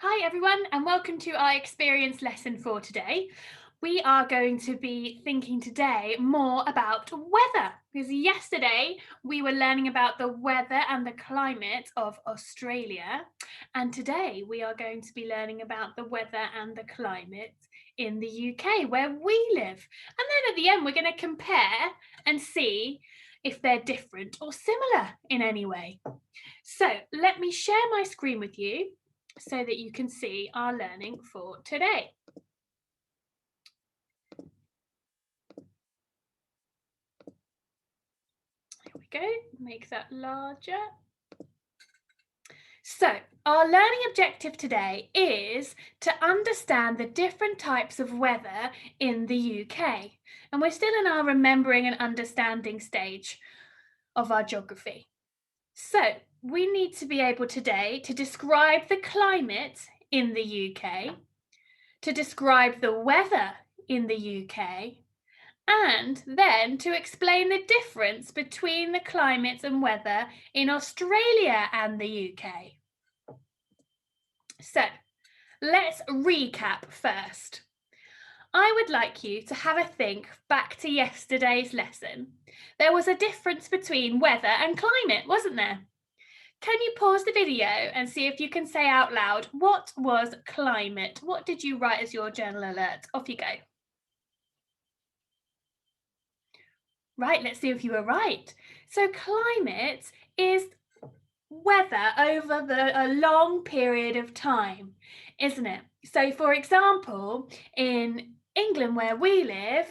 Hi everyone and welcome to our experience lesson for today. We are going to be thinking today more about weather because yesterday we were learning about the weather and the climate of Australia, and today we are going to be learning about the weather and the climate in the UK where we live. And then at the end we're going to compare and see if they're different or similar in any way. So let me share my screen with you so that you can see our learning for today. Here we go, make that larger. So our learning objective today is to understand the different types of weather in the UK. And we're still in our remembering and understanding stage of our geography. So we need to be able today to describe the climate in the UK, to describe the weather in the UK, and then to explain the difference between the climates and weather in Australia and the UK. So let's recap first. I would like you to have a think back to yesterday's lesson. There was a difference between weather and climate, wasn't there? Can you pause the video and see if you can say out loud, what was climate? What did you write as your journal alert? Off you go. Right, let's see if you were right. So climate is weather over a long period of time, isn't it? So for example, in England where we live,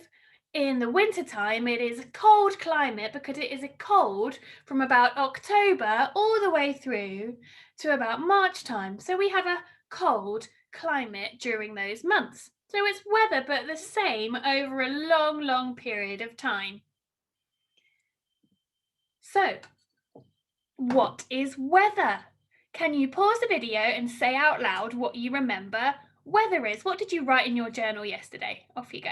in the wintertime, it is a cold climate because it is a cold from about October all the way through to about March time. So we have a cold climate during those months. So it's weather, but the same over a long, long period of time. So, what is weather? Can you pause the video and say out loud what you remember weather is? What did you write in your journal yesterday? Off you go.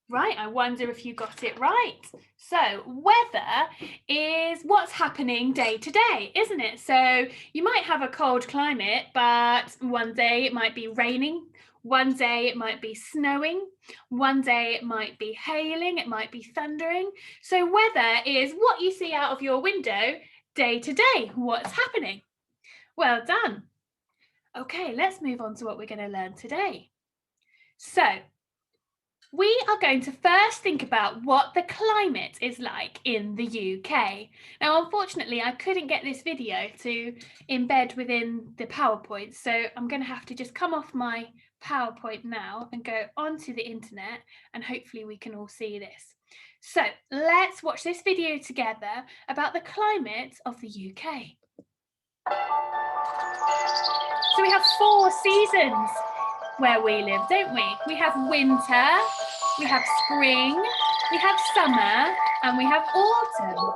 Right, I wonder if you got it right. So, weather is what's happening day to day, isn't it? So, you might have a cold climate, but one day it might be raining, one day it might be snowing, one day it might be hailing, it might be thundering. So, weather is what you see out of your window day to day, what's happening. Well done. Okay, let's move on to what we're going to learn today. So, we are going to first think about what the climate is like in the UK. Now, unfortunately, I couldn't get this video to embed within the PowerPoint, so I'm going to have to just come off my PowerPoint now and go onto the internet, and hopefully we can all see this. So let's watch this video together about the climate of the UK. So we have 4 seasons where we live, don't we? We have winter, we have spring, we have summer, and we have autumn.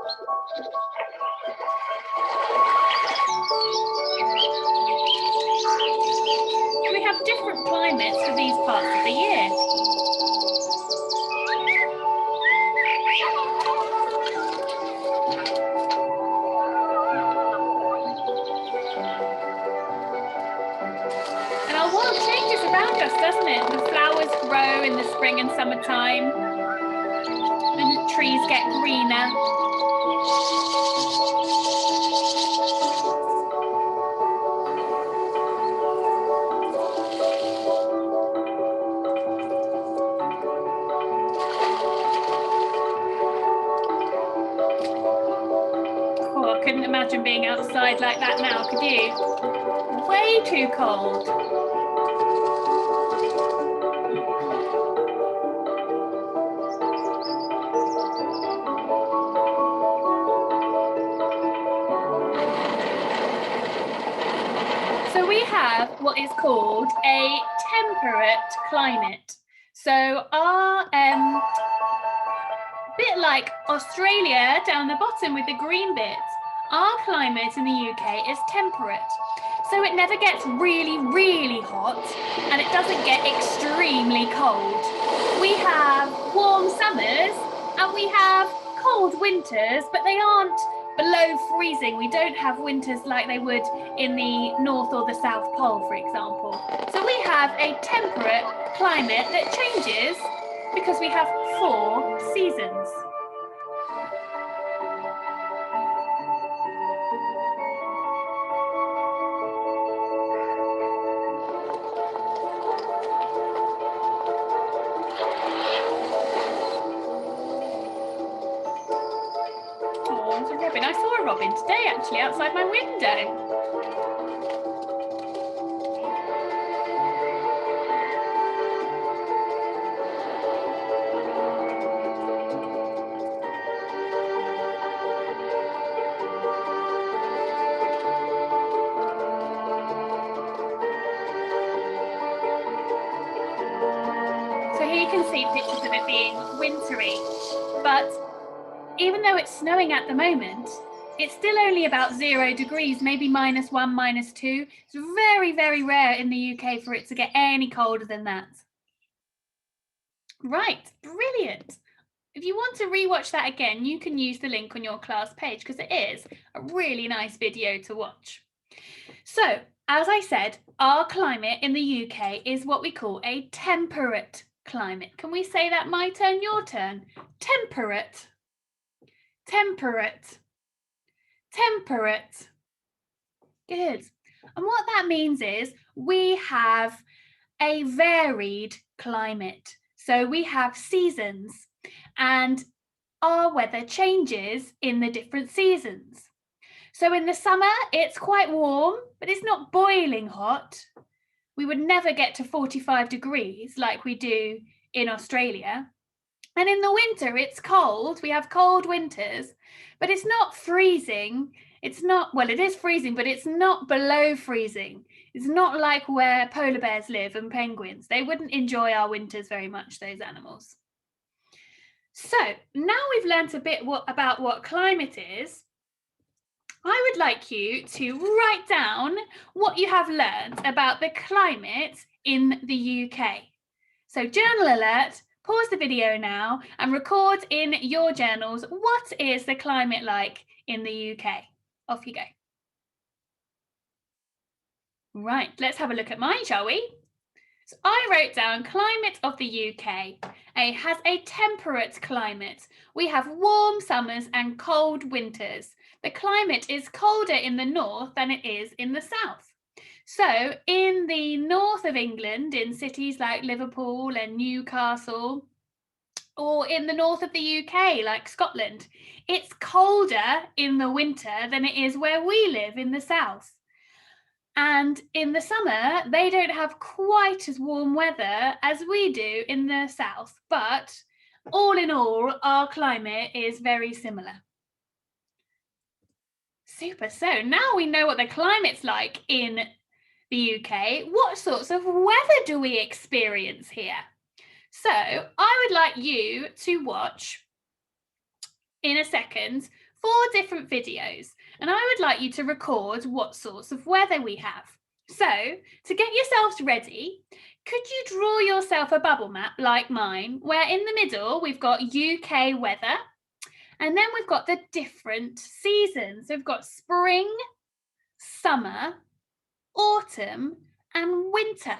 We have different climates for these parts of the year. And our world changes around us, doesn't it? The flowers grow in the spring and summertime, and the trees get greener. Oh, I couldn't imagine being outside like that now, could you? Way too cold. So we have what is called a temperate climate. So our bit like Australia down the bottom with the green bits, our climate in the UK is temperate. So it never gets really, really hot, and it doesn't get extremely cold. We have warm summers and we have cold winters, but they aren't below freezing. We don't have winters like they would in the North or the South Pole, for example. So we have a temperate climate that changes because we have 4 seasons. Oh, it's a robin. I saw a robin today, actually, outside my window. So here you can see pictures of it being wintry, but even though it's snowing at the moment, it's still only about 0 degrees, maybe -1, -2. It's very, very rare in the UK for it to get any colder than that. Right, brilliant. If you want to rewatch that again, you can use the link on your class page because it is a really nice video to watch. So, as I said, our climate in the UK is what we call a temperate climate. Can we say that? My turn, your turn. Temperate. Temperate. Temperate. Good. And what that means is we have a varied climate. So we have seasons and our weather changes in the different seasons. So in the summer, it's quite warm, but it's not boiling hot. We would never get to 45 degrees like we do in Australia. And in the winter, it's cold. We have cold winters, but it's not freezing. It's not, well, it is freezing, but it's not below freezing. It's not like where polar bears live and penguins. They wouldn't enjoy our winters very much, those animals. So now we've learnt a bit about what climate is. I would like you to write down what you have learned about the climate in the UK. So journal alert, pause the video now and record in your journals what is the climate like in the UK. Off you go. Right, let's have a look at mine, shall we? So I wrote down climate of the UK. It has a temperate climate. We have warm summers and cold winters. The climate is colder in the north than it is in the south. So in the north of England, in cities like Liverpool and Newcastle, or in the north of the UK, like Scotland, it's colder in the winter than it is where we live in the south. And in the summer, they don't have quite as warm weather as we do in the south, but all in all, our climate is very similar. Super. So now we know what the climate's like in the UK. What sorts of weather do we experience here? So I would like you to watch in a second 4 different videos, and I would like you to record what sorts of weather we have. So to get yourselves ready, could you draw yourself a bubble map like mine, where in the middle we've got UK weather, and then we've got the different seasons. So we've got spring, summer, autumn, and winter.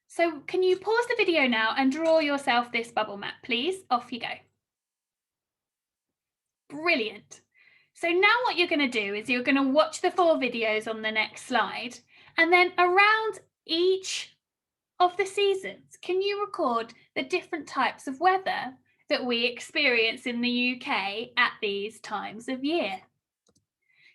So can you pause the video now and draw yourself this bubble map, please? Off you go. Brilliant. So now what you're going to do is you're going to watch the 4 videos on the next slide, and then around each of the seasons, can you record the different types of weather that we experience in the UK at these times of year?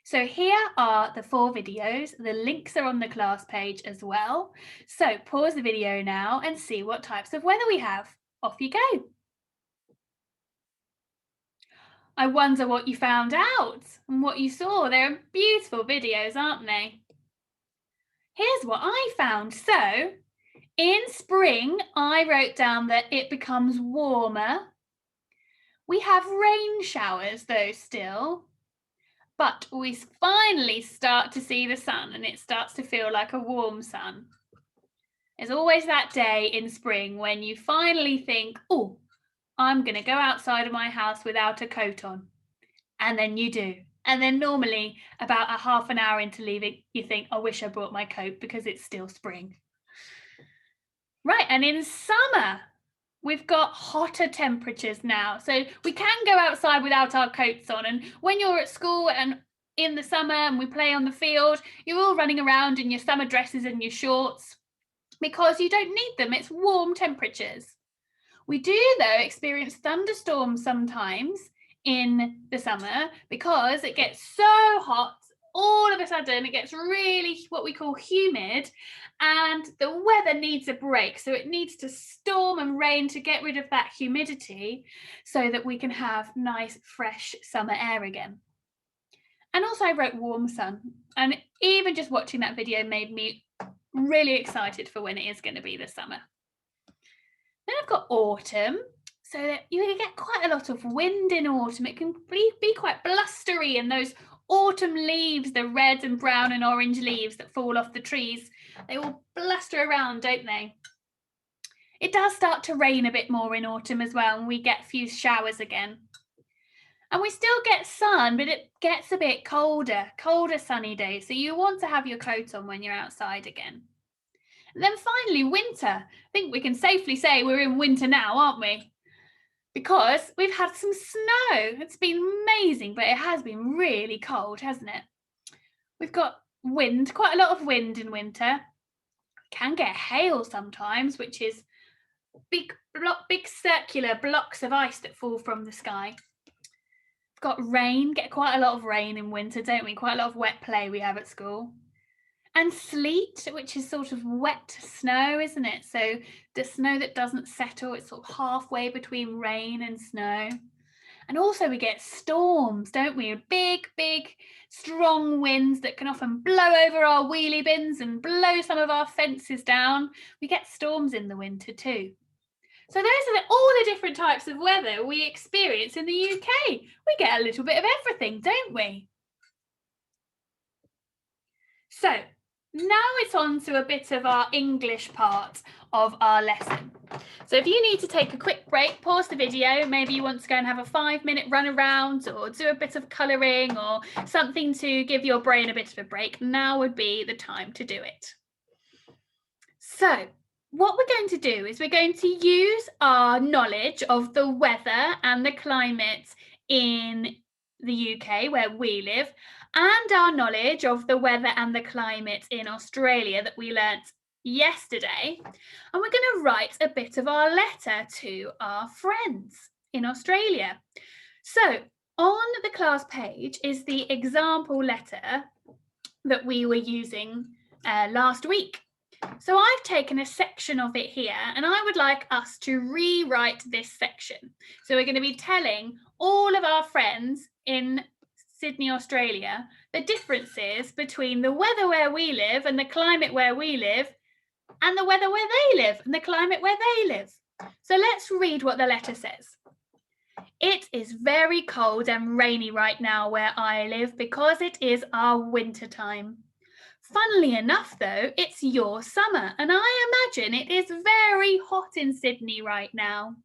So here are the 4 videos. The links are on the class page as well. So pause the video now and see what types of weather we have. Off you go. I wonder what you found out and what you saw. They're beautiful videos, aren't they? Here's what I found. So in spring, I wrote down that it becomes warmer. We have rain showers though still, but we finally start to see the sun and it starts to feel like a warm sun. There's always that day in spring when you finally think, oh, I'm going to go outside of my house without a coat on. And then you do. And then normally about a half an hour into leaving, you think, I wish I brought my coat because it's still spring. Right, and in summer, we've got hotter temperatures now. So we can go outside without our coats on. And when you're at school and in the summer and we play on the field, you're all running around in your summer dresses and your shorts because you don't need them. It's warm temperatures. We do, though, experience thunderstorms sometimes in the summer because it gets so hot. All of a sudden, it gets really what we call humid, and the weather needs a break. So it needs to storm and rain to get rid of that humidity so that we can have nice, fresh summer air again. And also I wrote warm sun. And even just watching that video made me really excited for when it is going to be the summer. Then I've got autumn. So that you can get quite a lot of wind in autumn. It can be quite blustery, and those autumn leaves, the red and brown and orange leaves that fall off the trees, they all bluster around, don't they? It does start to rain a bit more in autumn as well, and we get a few showers again. And we still get sun, but it gets a bit colder sunny days. So you want to have your coat on when you're outside again. And then finally, winter. I think we can safely say we're in winter now, aren't we? Because we've had some snow. It's been amazing, but it has been really cold, hasn't it? We've got wind, quite a lot of wind in winter. We can get hail sometimes, which is big circular blocks of ice that fall from the sky. We've got rain, get quite a lot of rain in winter, don't we? Quite a lot of wet play we have at school. And sleet, which is sort of wet snow, isn't it? So the snow that doesn't settle, it's sort of halfway between rain and snow. And also we get storms, don't we? Big, strong winds that can often blow over our wheelie bins and blow some of our fences down. We get storms in the winter too. So those are all the different types of weather we experience in the UK. We get a little bit of everything, don't we? So now it's on to a bit of our English part of our lesson. So if you need to take a quick break, pause the video, maybe you want to go and have a 5-minute run around or do a bit of colouring or something to give your brain a bit of a break, now would be the time to do it. So what we're going to do is we're going to use our knowledge of the weather and the climate in the UK where we live, and our knowledge of the weather and the climate in Australia that we learnt yesterday. And we're going to write a bit of our letter to our friends in Australia. So on the class page is the example letter that we were using last week. So I've taken a section of it here, and I would like us to rewrite this section. So we're going to be telling all of our friends in Sydney, Australia, the differences between the weather where we live and the climate where we live, and the weather where they live and the climate where they live. So let's read what the letter says. It is very cold and rainy right now where I live because it is our winter time. Funnily enough, though, it's your summer, and I imagine it is very hot in Sydney right now.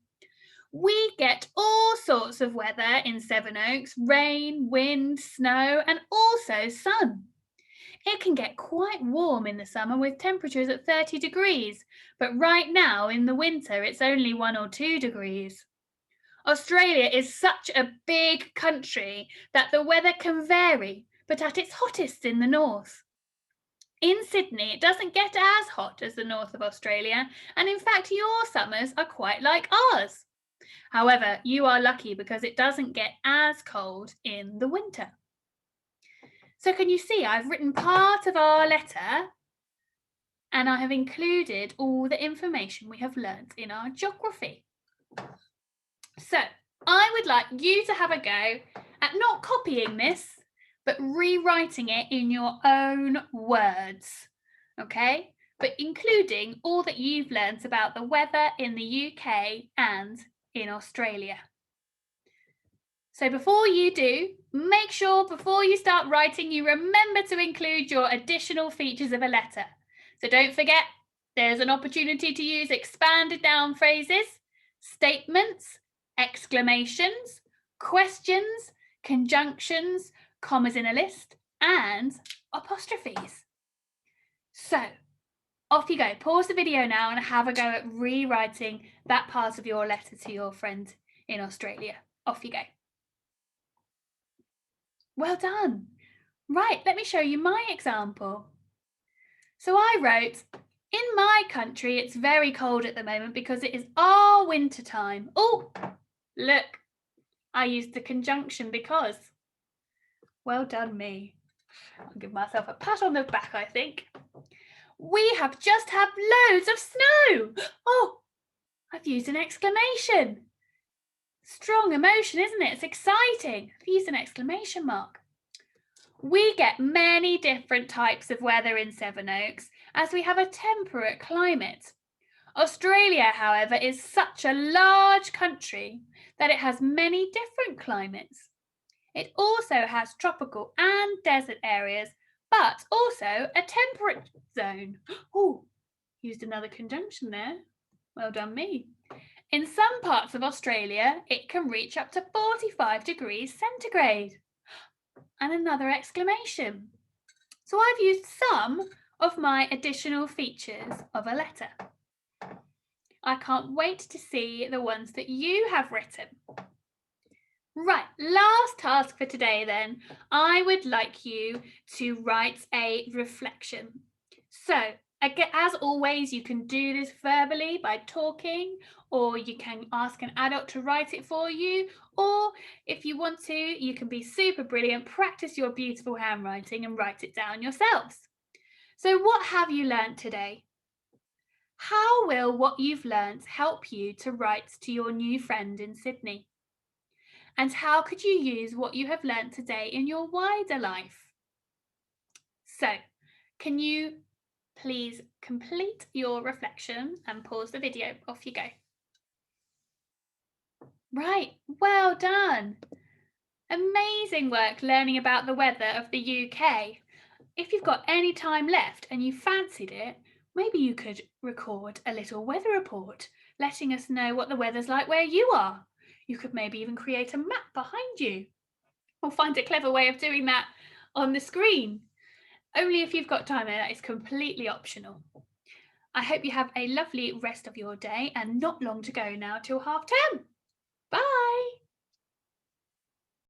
We get all sorts of weather in Sevenoaks, rain, wind, snow, and also sun. It can get quite warm in the summer with temperatures at 30 degrees, but right now in the winter it's only 1 or 2 degrees. Australia is such a big country that the weather can vary, but at its hottest in the north. In Sydney, it doesn't get as hot as the north of Australia, and in fact your summers are quite like ours. However, you are lucky because it doesn't get as cold in the winter. So can you see I've written part of our letter and I have included all the information we have learnt in our geography. So I would like you to have a go at not copying this, but rewriting it in your own words, okay? But including all that you've learnt about the weather in the UK and in Australia. So before you do, make sure before you start writing, you remember to include your additional features of a letter. So don't forget, there's an opportunity to use expanded noun phrases, statements, exclamations, questions, conjunctions, commas in a list, and apostrophes. So off you go. Pause the video now and have a go at rewriting that part of your letter to your friend in Australia. Off you go. Well done. Right, let me show you my example. So I wrote, in my country, it's very cold at the moment because it is our winter time. Oh, look, I used the conjunction because. Well done me. I'll give myself a pat on the back, I think. We have just had loads of snow. Oh, I've used an exclamation. Strong emotion, isn't it? It's exciting. I've used an exclamation mark. We get many different types of weather in Sevenoaks as we have a temperate climate. Australia, however, is such a large country that it has many different climates. It also has tropical and desert areas, but also a temperate zone. Oh, used another conjunction there. Well done me. In some parts of Australia, it can reach up to 45 degrees centigrade. And another exclamation. So I've used some of my additional features of a letter. I can't wait to see the ones that you have written. Right, last task for today then. I would like you to write a reflection. So, as always, you can do this verbally by talking, or you can ask an adult to write it for you, or if you want to, you can be super brilliant, practice your beautiful handwriting and write it down yourselves. So what have you learnt today? How will what you've learnt help you to write to your new friend in Sydney? And how could you use what you have learnt today in your wider life? So, can you please complete your reflection and pause the video? Off you go. Right, well done. Amazing work learning about the weather of the UK. If you've got any time left and you fancied it, maybe you could record a little weather report, letting us know what the weather's like where you are. You could maybe even create a map behind you, or find a clever way of doing that on the screen. Only if you've got time, and that is completely optional. I hope you have a lovely rest of your day and not long to go now till half term. Bye.